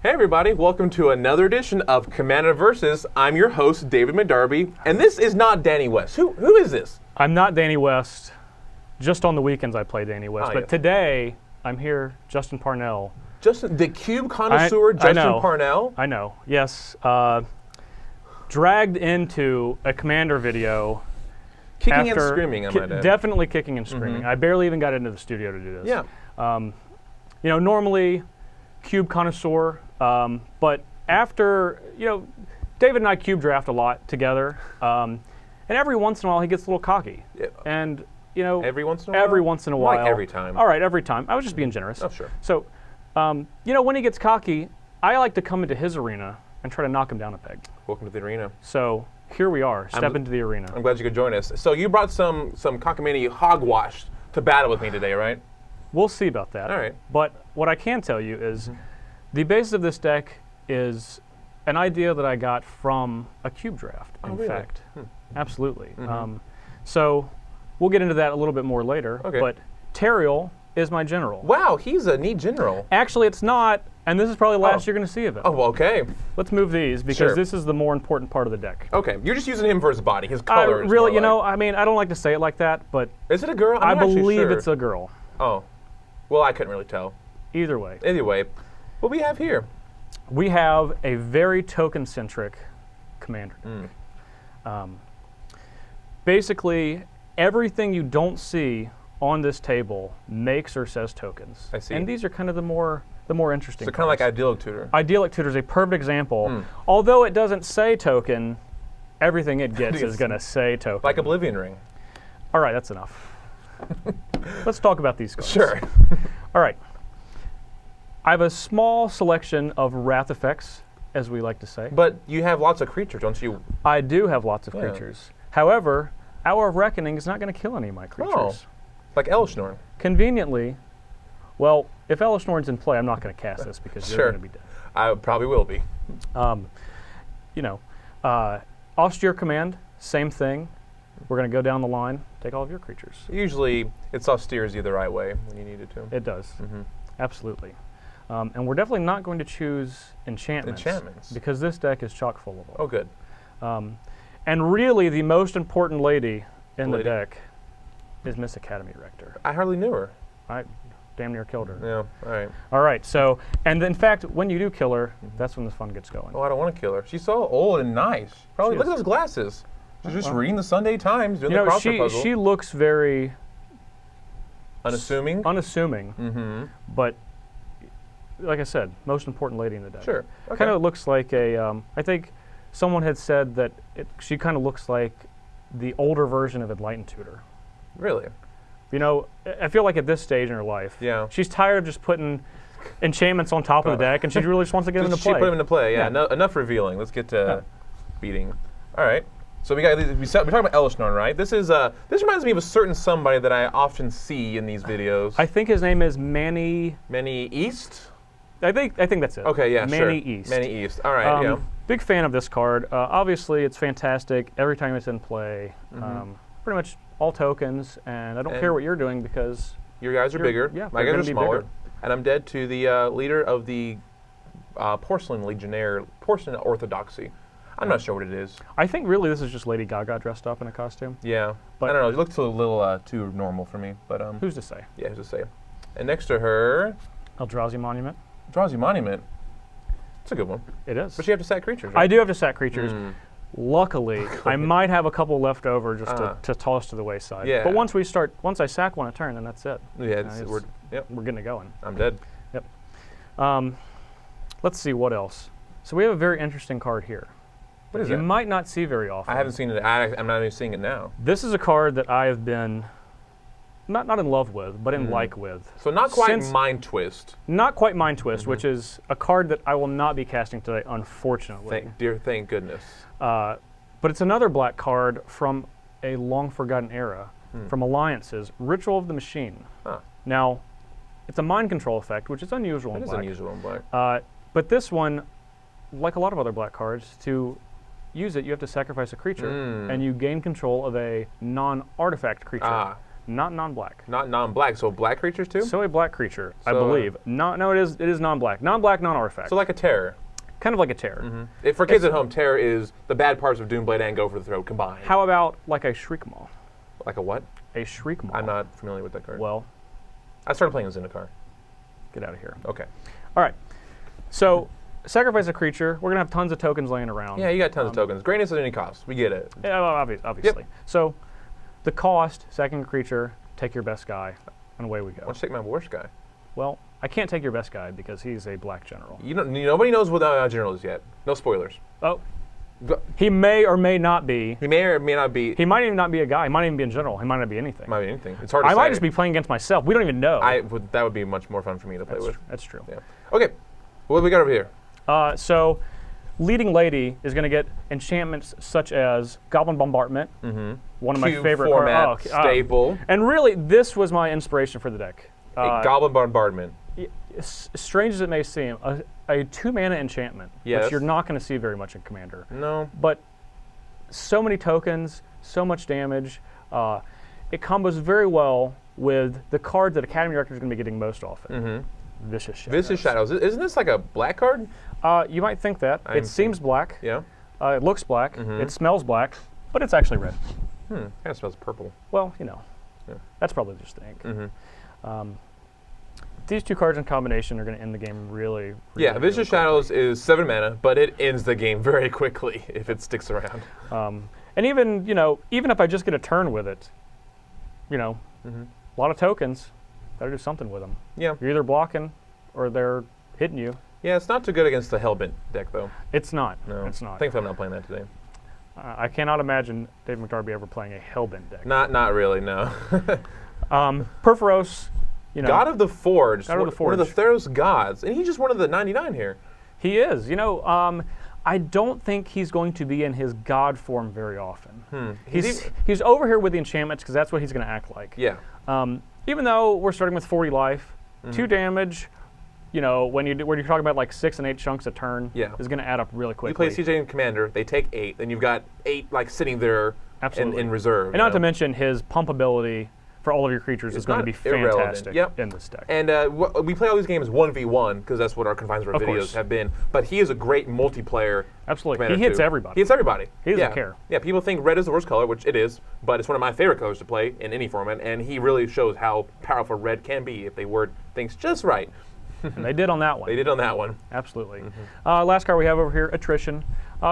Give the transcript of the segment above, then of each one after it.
Hey everybody, welcome to another edition of Commander Versus. I'm your host, David McDarby, and this is not Danny West. Who is this? I'm not Danny West. Just on the weekends I play Danny West, but today I'm here, Justin Parnell. Justin, the cube connoisseur, Justin Parnell? I know, yes. Dragged into a Commander video. Kicking and screaming, I might add. Definitely kicking and screaming. I barely even got into the studio to do this. Yeah. You know, normally cube connoisseur, but after, David and I cube draft a lot together, and every once in a while he gets a little cocky. Yeah. And, every once in a while? Every once in a while. Like every time. All right, every time. I was just being generous. Oh, sure. So, when he gets cocky, I like to come into his arena and try to knock him down a peg. Welcome to the arena. So, here we are, step into the arena. I'm glad you could join us. So you brought some cockamamie hogwash to battle with me today, right? We'll see about that. All right. But what I can tell you is the basis of this deck is an idea that I got from a cube draft, in fact. Absolutely. So we'll get into that a little bit more later. Okay. But Tariel is my general. Wow, he's a neat general. Actually, it's not, and this is probably the last you're going to see of him. Oh, okay. Let's move these because this is the more important part of the deck. Okay, you're just using him for his body, his color. Really, I mean, I don't like to say it like that, but is it a girl? I believe it's a girl. Oh, well, I couldn't really tell. Either way. Anyway, what we have here? We have a very token-centric commander. Basically, everything you don't see on this table makes or says tokens. I see. And these are kind of the more interesting. So kind of like Idyllic Tutor. Idyllic Tutor is a perfect example. Although it doesn't say token, everything it gets is going to say token. Like Oblivion Ring. All right, that's enough. Let's talk about these cards. Sure. All right. I have a small selection of wrath effects, as we like to say. But you have lots of creatures, don't you? I do have lots of creatures. However, Hour of Reckoning is not going to kill any of my creatures. Oh, like Elishnorn. Conveniently, well, if Elishnorn's in play, I'm not going to cast this because you're going to be dead. I probably will be. Austere Command, same thing. We're going to go down the line, take all of your creatures. Usually, it's austere the right way when you need it to. It does. Absolutely. And we're definitely not going to choose enchantments. Because this deck is chock full of them. Oh, good. And really, the most important lady in the deck is Miss Academy Rector. I hardly knew her. I damn near killed her. Yeah, all right. All right, so, and in fact, when you do kill her, that's when the fun gets going. Oh, I don't want to kill her. She's so old and nice. Probably, look at those glasses. She's just reading the Sunday Times, doing the crossword puzzle. She looks very unassuming. But like I said, most important lady in the deck. Sure. Okay. Kind of looks like a. I think someone had said that she kind of looks like the older version of Enlightened Tutor. Really? I feel like at this stage in her life, she's tired of just putting enchantments on top of the deck, and she really just wants to get them into play. She put them into play. Yeah. No, enough revealing. Let's get to beating. All right. So we're talking about Elishnorn, right? This reminds me of a certain somebody that I often see in these videos. I think his name is Manny East. I think that's it. Okay, yeah, Manny East. Manny East. All right, Big fan of this card. Obviously, it's fantastic every time it's in play. Pretty much all tokens, and I don't care what you're doing because your guys are bigger. Yeah, my guys are smaller, and I'm dead to the leader of the Porcelain Legionnaire, Porcelain Orthodoxy. I'm not sure what it is. I think really this is just Lady Gaga dressed up in a costume. Yeah, but I don't know. It looks a little too normal for me. But who's to say? Yeah, who's to say? And next to her, Eldrazi Monument. Eldrazi Monument. It's a good one. It is. But you have to sack creatures, right? I do have to sack creatures. Luckily, I might have a couple left over just to toss to the wayside. Yeah. But once I sack one a turn, then that's it. Yeah, we're getting it going. I'm dead. Yep. Let's see what else. So we have a very interesting card here. What is you it? You might not see very often. I haven't seen it. I'm not even seeing it now. This is a card that I have been not in love with, but in like with. So not quite Mind Twist. Not quite Mind Twist, which is a card that I will not be casting today, unfortunately. Thank goodness. But it's another black card from a long-forgotten era, from Alliances, Ritual of the Machine. Now, it's a mind control effect, which is unusual in black. It is unusual in black. But this one, like a lot of other black cards, to use it, you have to sacrifice a creature, and you gain control of a non-artifact creature. Not non-black. Not non-black, so black creatures too? So a black creature, I So, believe. No, it is non-black. Non-black, non-artifact. So like a terror. Kind of like a terror. For kids at home, terror is the bad parts of Doomblade and Go for the Throat combined. How about like a Shriek Maw? Like a what? A Shriek Maw. I'm not familiar with that card. Well, I started playing Zendikar. get out of here. Okay. All right. So, sacrifice a creature. We're going to have tons of tokens laying around. Yeah, you got tons of tokens. Greatness at any cost. We get it. Yeah, well, obviously. Yep. So, the cost, second creature, take your best guy, and away we go. Why don't you take my worst guy? Well, I can't take your best guy because he's a black general. Nobody knows what the general is yet. No spoilers. Oh. He may or may not be. He may or may not be. He might even not be a guy. He might even be a general. He might not be anything. Might be anything. It's hard to say. I might just be playing against myself. We don't even know. That would be much more fun for me to play with. That's true. Yeah. Okay. What do we got over here? So, Leading Lady is going to get enchantments such as Goblin Bombardment, one of my Cube favorite format staple. and really, this was my inspiration for the deck. A Goblin Bombardment. Strange as it may seem, a 2-mana enchantment, Yes. which you're not going to see very much in Commander. No. But so many tokens, so much damage. It combos very well with the card that Academy Director is going to be getting most often. Vicious Shadows. Vicious Shadows. Isn't this like a black card? You might think that. It seems black. Yeah. It looks black. It smells black, but it's actually red. Kind of smells purple. Well, that's probably just the ink. These two cards in combination are going to end the game really, Yeah, Vicious Shadows is 7 mana, but it ends the game very quickly if it sticks around. And even if I just get a turn with it, a lot of tokens, gotta do something with them. Yeah. You're either blocking or they're hitting you. Yeah, it's not too good against the Hellbent deck, though. It's not. No. It's not. Thankfully, I'm not playing that today. I cannot imagine Dave McDarby ever playing a Hellbent deck. Not really, no. Perforos, God of the Forge. God of the Forge. One of the Theros gods. And he's just one of the 99 here. He is. I don't think he's going to be in his god form very often. He's over here with the enchantments because that's what he's going to act like. Yeah. Even though we're starting with 40 life, 2 damage, when you're talking about like 6 and 8 chunks a turn, is going to add up really quickly. You play CJ and Commander, they take 8, then you've got 8 like sitting there in reserve. And not to mention his pump ability for all of your creatures is going to be fantastic in this deck. And we play all these games 1v1 because that's what our confines of our videos have been. But he is a great multiplayer. Absolutely. He hits everybody. He hits everybody. He doesn't care. Yeah, people think red is the worst color, which it is, but it's one of my favorite colors to play in any format, and he really shows how powerful red can be if they word things just right. And they did on that one. They did on that one. Absolutely. Last card we have over here, Attrition.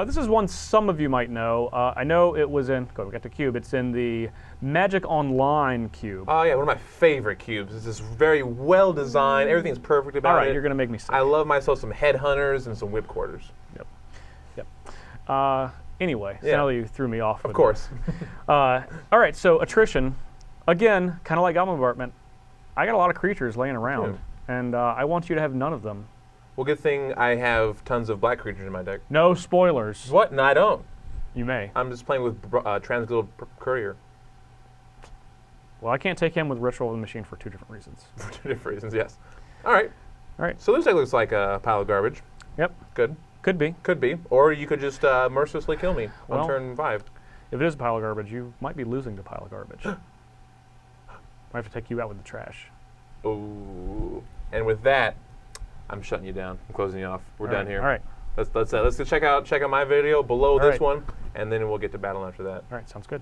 This is one some of you might know. I know it was in, we got the cube. It's in the Magic Online cube. Oh, yeah, one of my favorite cubes. It's just very well designed. Everything's perfect about it. All right, you're going to make me sick. I love myself some headhunters and some whip quarters. Yep. Anyway, so now that you threw me off. Of course. All right, so Attrition, again, kind of like Goblin Bombardment, I got a lot of creatures laying around, and I want you to have none of them. Well, good thing I have tons of black creatures in my deck. No spoilers. What? No, I don't. You may. I'm just playing with Transglobal Courier. Well, I can't take him with Ritual of the Machine for 2 different reasons. For 2 different reasons, yes. All right. All right. So this deck looks like a pile of garbage. Yep. Good. Could be. Could be. Or you could just mercilessly kill me on turn 5. If it is a pile of garbage, you might be losing to pile of garbage. Might have to take you out with the trash. Ooh. And with that, I'm shutting you down. I'm closing you off. We're done here. All right. Let's go check out my video below this one, and then we'll get to battle after that. All right. Sounds good.